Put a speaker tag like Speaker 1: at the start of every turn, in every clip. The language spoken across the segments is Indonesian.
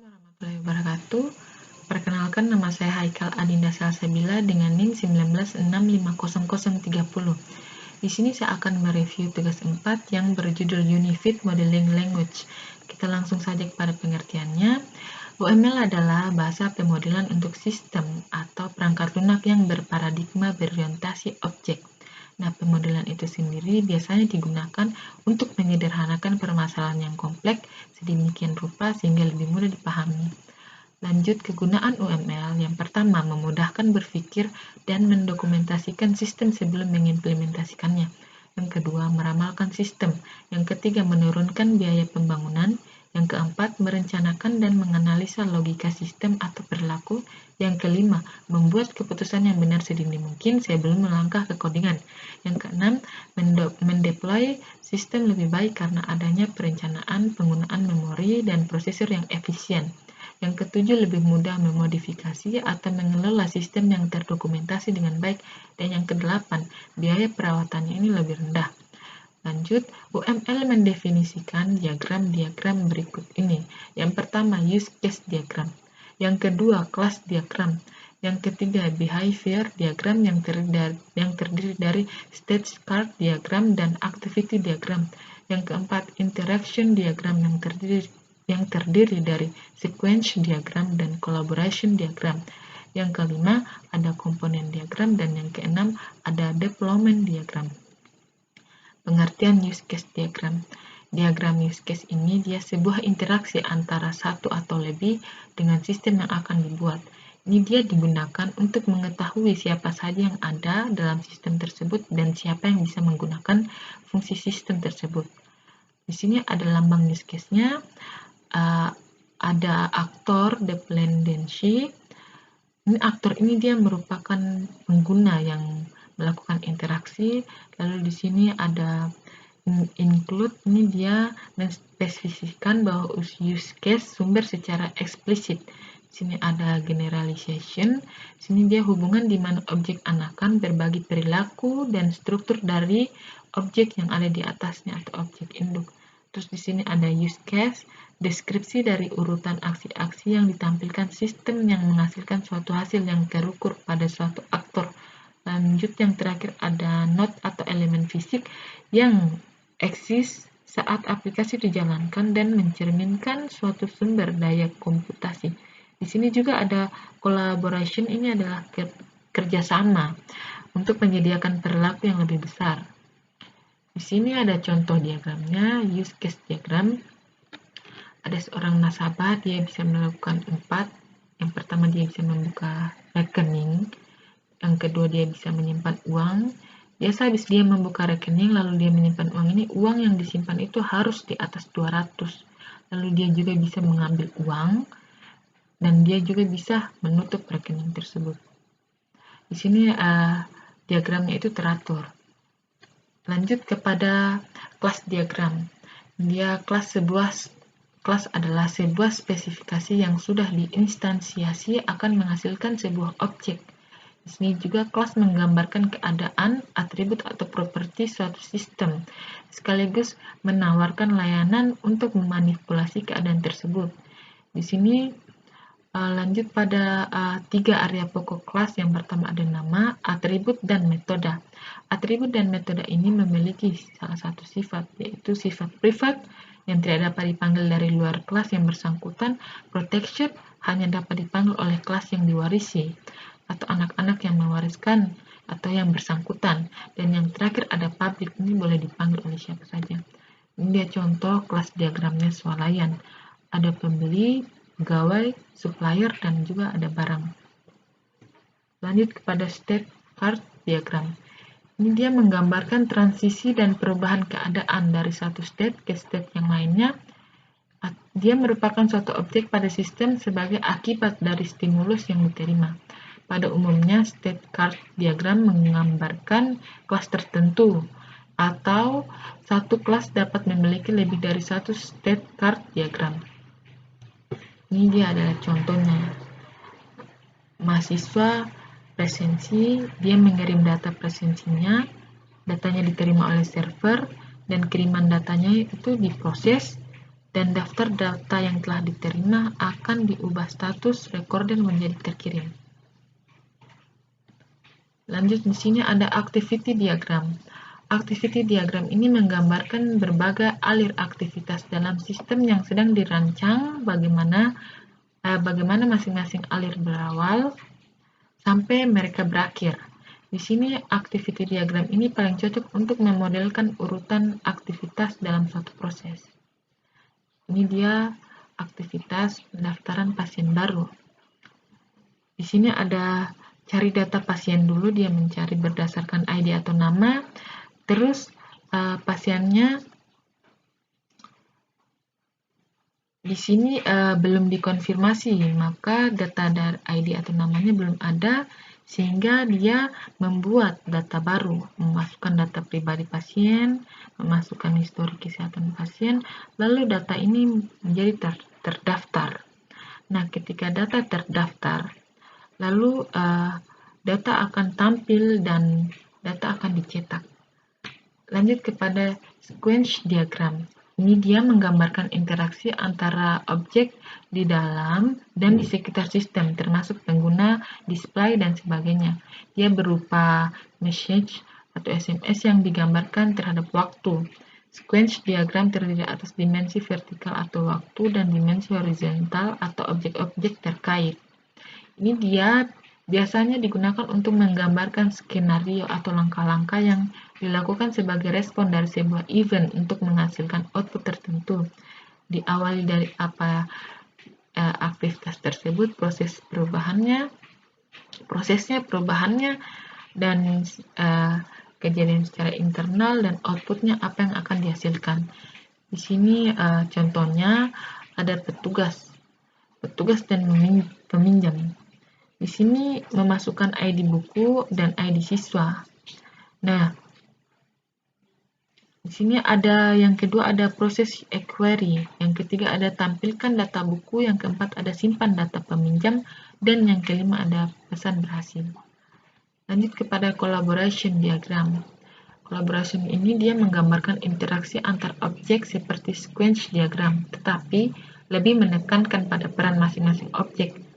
Speaker 1: Warahmatullahi wabarakatuh. Perkenalkan, nama saya Haikal Adinda Salsabila dengan NIM 19650030. Di sini saya akan mereview tugas 4 yang berjudul Unifit Modeling Language. Kita langsung saja kepada pengertiannya. UML adalah bahasa pemodelan untuk sistem atau perangkat lunak yang berparadigma berorientasi objek. Nah, pemodelan itu sendiri biasanya digunakan untuk menyederhanakan permasalahan yang kompleks sedemikian rupa sehingga lebih mudah dipahami. Lanjut, kegunaan UML. Yang pertama, memudahkan berpikir dan mendokumentasikan sistem sebelum mengimplementasikannya. Yang kedua, meramalkan sistem. Yang ketiga, menurunkan biaya pembangunan. Yang keempat, merencanakan dan menganalisa logika sistem atau perilaku. Yang kelima, membuat keputusan yang benar sedini mungkin sebelum melangkah ke codingan. Yang keenam, mendeploy sistem lebih baik karena adanya perencanaan, penggunaan memori, dan prosesor yang efisien. Yang ketujuh, lebih mudah memodifikasi atau mengelola sistem yang terdokumentasi dengan baik. Dan yang kedelapan, biaya perawatannya ini lebih rendah. Lanjut, UML mendefinisikan diagram-diagram berikut ini. Yang pertama, use case diagram. Yang kedua, class diagram. Yang ketiga, behavior diagram yang terdiri dari state card diagram dan activity diagram. Yang keempat, interaction diagram yang terdiri dari sequence diagram dan collaboration diagram. Yang kelima, ada komponen diagram, dan yang keenam, ada deployment diagram. Pengertian use case diagram. Diagram use case ini dia sebuah interaksi antara satu atau lebih dengan sistem yang akan dibuat. Ini dia digunakan untuk mengetahui siapa saja yang ada dalam sistem tersebut dan siapa yang bisa menggunakan fungsi sistem tersebut. Di sini ada lambang use case-nya, ada aktor dependency. Ini aktor ini dia merupakan pengguna yang melakukan interaksi. Lalu di sini ada include, ini dia menspesifikasikan bahwa use case sumber secara eksplisit. Di sini ada generalization. Di sini dia hubungan di mana objek anakan berbagi perilaku dan struktur dari objek yang ada di atasnya atau objek induk. Terus di sini ada use case, deskripsi dari urutan aksi-aksi yang ditampilkan sistem yang menghasilkan suatu hasil yang terukur pada suatu aktor. Lanjut, yang terakhir ada node atau elemen fisik yang eksis saat aplikasi dijalankan dan mencerminkan suatu sumber daya komputasi. Di sini juga ada collaboration, ini adalah kerjasama untuk menyediakan perilaku yang lebih besar. Di sini ada contoh diagramnya, use case diagram. Ada seorang nasabah, dia bisa melakukan 4. Yang pertama, dia bisa membuka rekening. Yang kedua, dia bisa menyimpan uang. Biasa habis dia membuka rekening lalu dia menyimpan uang ini, uang yang disimpan itu harus di atas 200. Lalu dia juga bisa mengambil uang dan dia juga bisa menutup rekening tersebut. Di sini diagramnya itu teratur. Lanjut kepada kelas diagram. Kelas adalah sebuah spesifikasi yang sudah diinstansiasi akan menghasilkan sebuah objek. Di sini juga kelas menggambarkan keadaan, atribut atau properti suatu sistem, sekaligus menawarkan layanan untuk memanipulasi keadaan tersebut. Di sini lanjut pada 3 area pokok kelas. Yang pertama ada nama, atribut, dan metode. Atribut dan metode ini memiliki salah satu sifat, yaitu sifat privat yang tidak dapat dipanggil dari luar kelas yang bersangkutan. Protection hanya dapat dipanggil oleh kelas yang diwarisi atau anak-anak yang mewariskan atau yang bersangkutan. Dan yang terakhir ada public, ini boleh dipanggil oleh siapa saja. Ini dia contoh kelas diagramnya swalayan. Ada pembeli, pegawai, supplier, dan juga ada barang. Lanjut kepada state card diagram. Ini dia menggambarkan transisi dan perubahan keadaan dari satu state ke state yang lainnya. Dia merupakan suatu objek pada sistem sebagai akibat dari stimulus yang diterima. Pada umumnya, state card diagram menggambarkan kelas tertentu, atau satu kelas dapat memiliki lebih dari satu state card diagram. Ini dia adalah contohnya. Mahasiswa presensi, dia mengirim data presensinya, datanya diterima oleh server, dan kiriman datanya itu diproses, dan daftar data yang telah diterima akan diubah status recorder menjadi terkirim. Lanjut, di sini ada activity diagram. Activity diagram ini menggambarkan berbagai alir aktivitas dalam sistem yang sedang dirancang, bagaimana masing-masing alir berawal sampai mereka berakhir. Di sini activity diagram ini paling cocok untuk memodelkan urutan aktivitas dalam suatu proses. Ini dia aktivitas pendaftaran pasien baru. Di sini ada cari data pasien dulu, dia mencari berdasarkan ID atau nama, terus pasiennya di sini belum dikonfirmasi, maka data dari ID atau namanya belum ada, sehingga dia membuat data baru, memasukkan data pribadi pasien, memasukkan histori kesehatan pasien, lalu data ini menjadi terdaftar. Nah, ketika data terdaftar, lalu data akan tampil dan data akan dicetak. Lanjut kepada sequence diagram. Ini dia menggambarkan interaksi antara objek di dalam dan di sekitar sistem, termasuk pengguna, display, dan sebagainya. Dia berupa message atau SMS yang digambarkan terhadap waktu. Sequence diagram terdiri atas dimensi vertikal atau waktu dan dimensi horizontal atau objek-objek terkait. Ini dia biasanya digunakan untuk menggambarkan skenario atau langkah-langkah yang dilakukan sebagai respon dari sebuah event untuk menghasilkan output tertentu. Diawali dari aktivitas tersebut, prosesnya perubahannya, dan kejadian secara internal, dan outputnya apa yang akan dihasilkan. Di sini contohnya ada petugas dan peminjam. Di sini memasukkan ID buku dan ID siswa. Nah, di sini ada yang kedua ada proses query, yang ketiga ada tampilkan data buku, yang keempat ada simpan data peminjam, dan yang kelima ada pesan berhasil. Lanjut kepada collaboration diagram. Collaboration ini dia menggambarkan interaksi antar objek seperti sequence diagram, tetapi lebih menekankan pada peran masing-masing objek.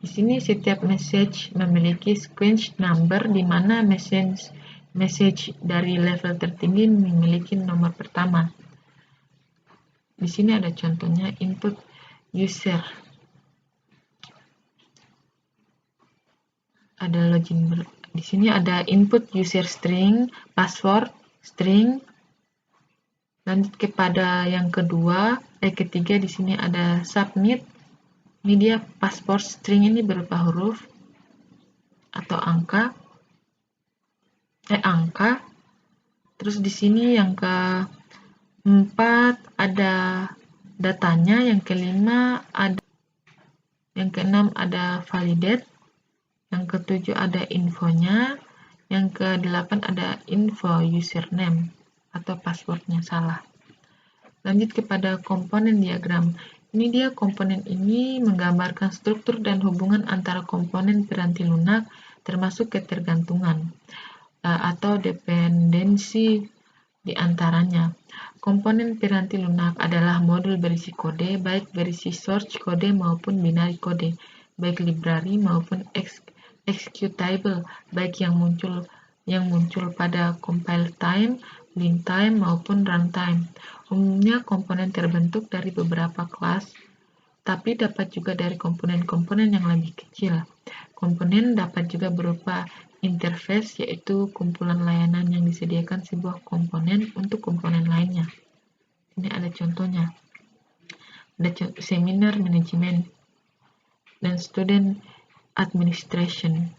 Speaker 1: Di sini setiap message memiliki sequence number, di mana message dari level tertinggi memiliki nomor pertama. Di sini ada contohnya input user. Ada login. Di sini ada input user string, password string. Lanjut kepada yang ketiga, di sini ada submit. Ini dia password string, ini berupa huruf atau angka. Terus di sini yang keempat ada datanya, yang kelima ada, yang keenam ada validate, yang ketujuh ada infonya, yang kedelapan ada info username atau passwordnya salah. Lanjut kepada komponen diagram. Ini dia komponen ini menggambarkan struktur dan hubungan antara komponen piranti lunak, termasuk ketergantungan atau dependensi di antaranya. Komponen piranti lunak adalah modul berisi kode, baik berisi source kode maupun binary kode, baik library maupun executable, baik yang muncul pada compile time, blend time, maupun runtime. Umumnya komponen terbentuk dari beberapa kelas, tapi dapat juga dari komponen-komponen yang lebih kecil. Komponen dapat juga berupa interface, yaitu kumpulan layanan yang disediakan sebuah komponen untuk komponen lainnya. Ini ada contohnya. Ada seminar management dan student administration.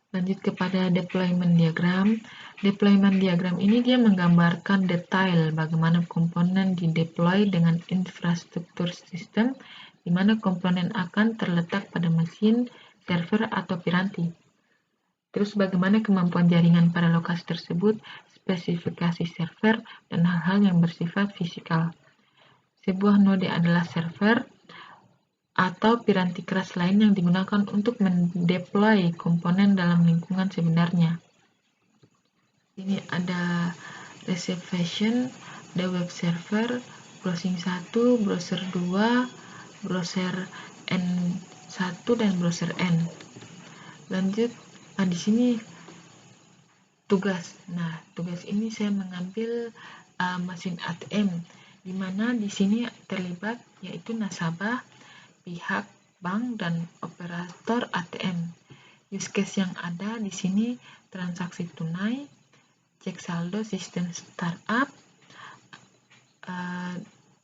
Speaker 1: Lanjut kepada deployment diagram. Deployment diagram ini dia menggambarkan detail bagaimana komponen dideploy dengan infrastruktur sistem, di mana komponen akan terletak pada mesin, server, atau piranti. Terus bagaimana kemampuan jaringan pada lokasi tersebut, spesifikasi server, dan hal-hal yang bersifat fisikal. Sebuah node adalah server atau piranti keras lain yang digunakan untuk mendeploy komponen dalam lingkungan sebenarnya. Ini ada reservation, ada web server, browsing 1, browser 2, browser N1 dan browser N. Lanjut, di sini tugas. Nah, tugas ini saya mengambil mesin ATM, di mana di sini terlibat yaitu nasabah, pihak bank, dan operator ATM. Use case yang ada di sini transaksi tunai, cek saldo sistem startup,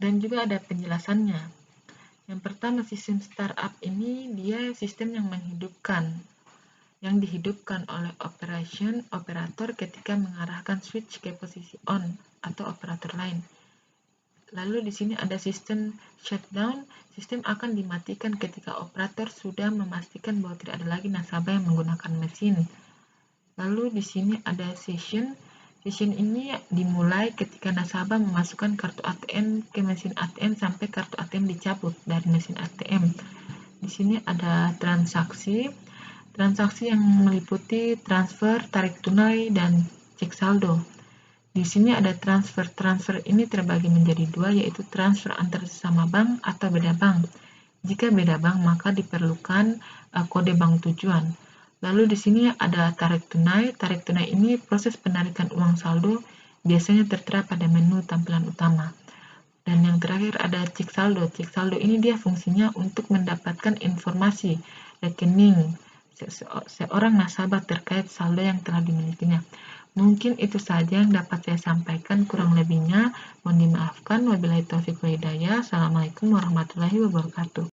Speaker 1: dan juga ada penjelasannya. Yang pertama, sistem startup ini dia sistem yang dihidupkan oleh operator ketika mengarahkan switch ke posisi on atau operator lain. Lalu di sini ada sistem shutdown, sistem akan dimatikan ketika operator sudah memastikan bahwa tidak ada lagi nasabah yang menggunakan mesin. Lalu di sini ada session ini dimulai ketika nasabah memasukkan kartu ATM ke mesin ATM sampai kartu ATM dicabut dari mesin ATM. Di sini ada transaksi yang meliputi transfer, tarik tunai, dan cek saldo. Di sini ada transfer. Transfer ini terbagi menjadi dua, yaitu transfer antar sesama bank atau beda bank. Jika beda bank, maka diperlukan kode bank tujuan. Lalu di sini ada tarik tunai. Tarik tunai ini proses penarikan uang saldo, biasanya tertera pada menu tampilan utama. Dan yang terakhir ada cek saldo. Cek saldo ini dia fungsinya untuk mendapatkan informasi rekening seorang nasabah terkait saldo yang telah dimilikinya. Mungkin itu saja yang dapat saya sampaikan, kurang lebihnya mohon dimaafkan. Wabillahi taufiq wal hidayah. Assalamualaikum warahmatullahi wabarakatuh.